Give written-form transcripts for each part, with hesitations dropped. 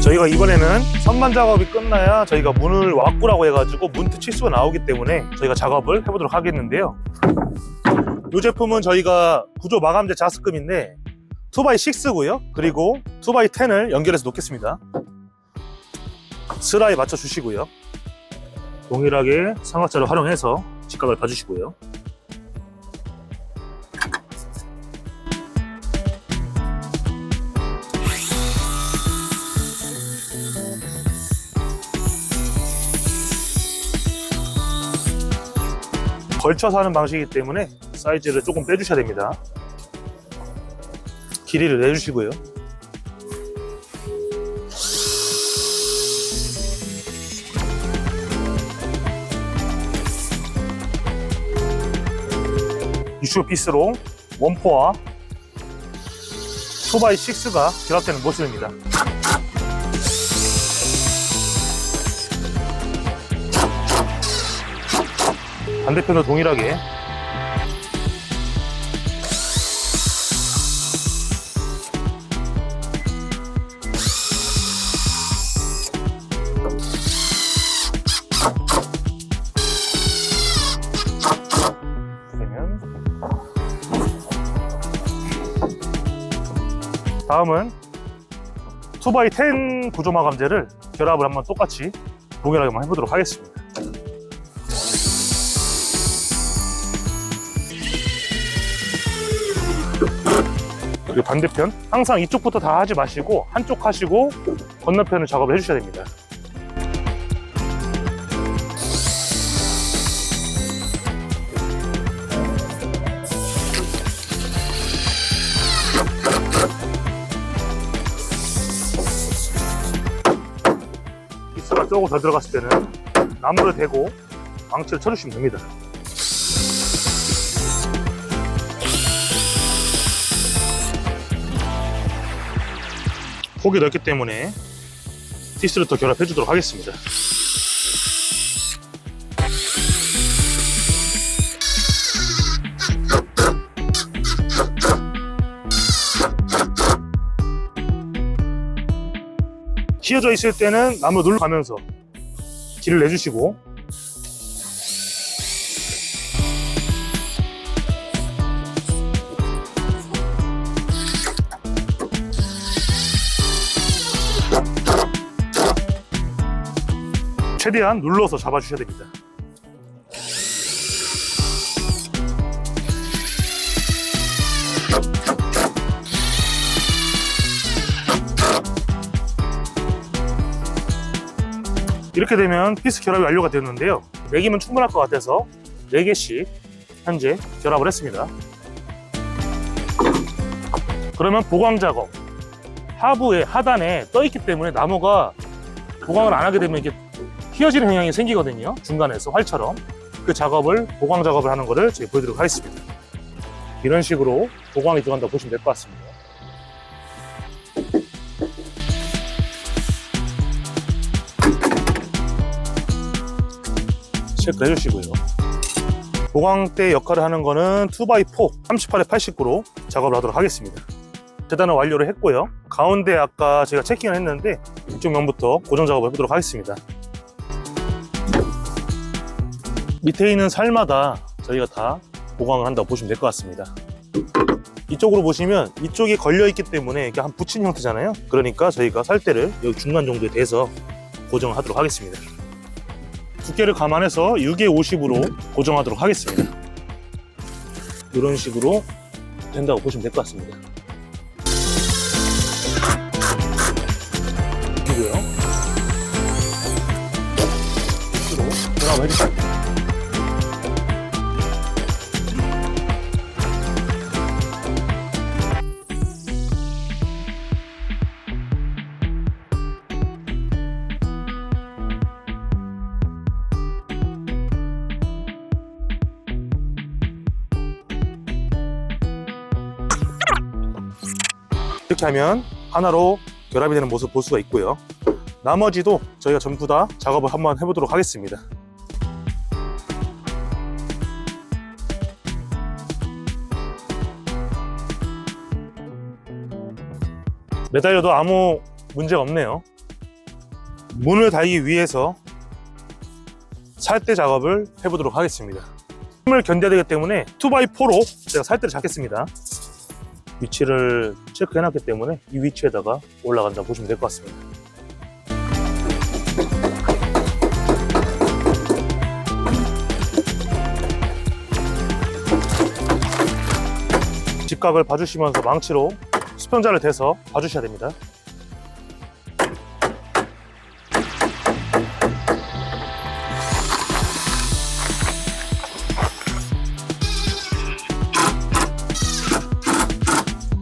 저희가 이번에는 선반 작업이 끝나야 저희가 문을 와꾸라고 해가지고 문트 치수가 나오기 때문에 저희가 작업을 해보도록 하겠는데요. 이 제품은 저희가 구조 마감재 자스급인데 2x6고요. 그리고 2x10을 연결해서 놓겠습니다. 슬라에 맞춰 주시고요. 동일하게 삼각자를 활용해서 직각을 봐주시고요. 걸쳐서 하는 방식이기 때문에 사이즈를 조금 빼주셔야 됩니다. 길이를 내주시고요. 유쇼 피스로 원포와 2x6가 결합되는 모습입니다. 반대편도 동일하게 다음은 2x10 구조 마감재를 결합을 한번 똑같이 동일하게 한번 해보도록 하겠습니다. 그리고 반대편 항상 이쪽부터 다 하지 마시고 한쪽 하시고 건너편을 작업을 해주셔야 됩니다. 피스가 조금 더 들어갔을 때는 나무를 대고 망치를 쳐주시면 됩니다. 폭이 넓기 때문에 피스를 더 결합해 주도록 하겠습니다. 휘어져 있을 때는 나무 눌러가면서 길을 내주시고, 최대한 눌러서 잡아주셔야 됩니다. 이렇게 되면 피스 결합이 완료가 되었는데요. 4개면 충분할 것 같아서 4개씩 현재 결합을 했습니다. 그러면 보강 작업, 하부에 하단에 떠있기 때문에 나무가 보강을 안 하게 되면 이게 휘어지는 현상이 생기거든요. 중간에서 활처럼. 그 작업을, 보강 작업을 하는 거를 제가 보여드리도록 하겠습니다. 이런 식으로 보강이 들어간다고 보시면 될 것 같습니다. 체크를 해주시고요. 보강대 역할을 하는 거는 2x4 38에 89로 작업을 하도록 하겠습니다. 재단을 완료를 했고요. 가운데 아까 제가 체킹을 했는데 이쪽 면부터 고정 작업을 해보도록 하겠습니다. 밑에 있는 살마다 저희가 다 보강을 한다고 보시면 될 것 같습니다. 이쪽으로 보시면 이쪽이 걸려 있기 때문에 이게 한 붙인 형태잖아요. 그러니까 저희가 살대를 여기 중간 정도에 대서 고정을 하도록 하겠습니다. 두께를 감안해서 6에 50으로 고정하도록 하겠습니다. 이런 식으로 된다고 보시면 될 것 같습니다. 그리고요, 끝으로 결합을 해주십니다. 이렇게 하면 하나로 결합이 되는 모습 볼 수가 있고요. 나머지도 저희가 전부 다 작업을 한번 해보도록 하겠습니다. 매달려도 아무 문제가 없네요. 문을 달기 위해서 살대 작업을 해보도록 하겠습니다. 힘을 견뎌야 되기 때문에 2x4로 제가 살대를 잡겠습니다. 위치를 체크해 놨기 때문에 이 위치에다가 올라간다 보시면 될 것 같습니다. 직각을 봐주시면서 망치로 수평자를 대서 봐주셔야 됩니다.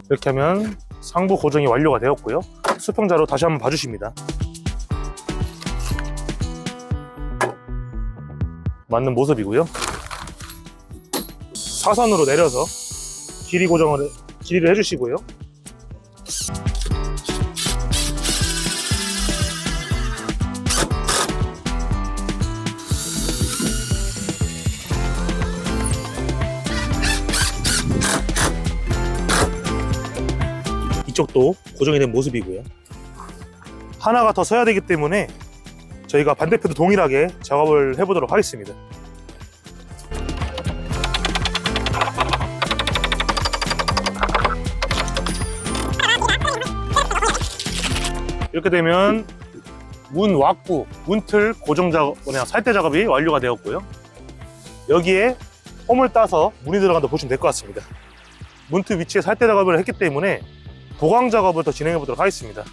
이렇게 하면 상부 고정이 완료가 되었고요. 수평자로 다시 한번 봐주십니다. 맞는 모습이고요. 사선으로 내려서 길이를 해주시고요. 이쪽도 고정이 된 모습이고요. 하나가 더 서야 되기 때문에 저희가 반대편도 동일하게 작업을 해보도록 하겠습니다. 이렇게 되면 문 왁구, 문틀 고정 작업, 살대 작업이 완료가 되었고요. 여기에 홈을 따서 문이 들어간다 보시면 될 것 같습니다. 문틀 위치에 살대 작업을 했기 때문에 보강 작업을 더 진행해 보도록 하겠습니다.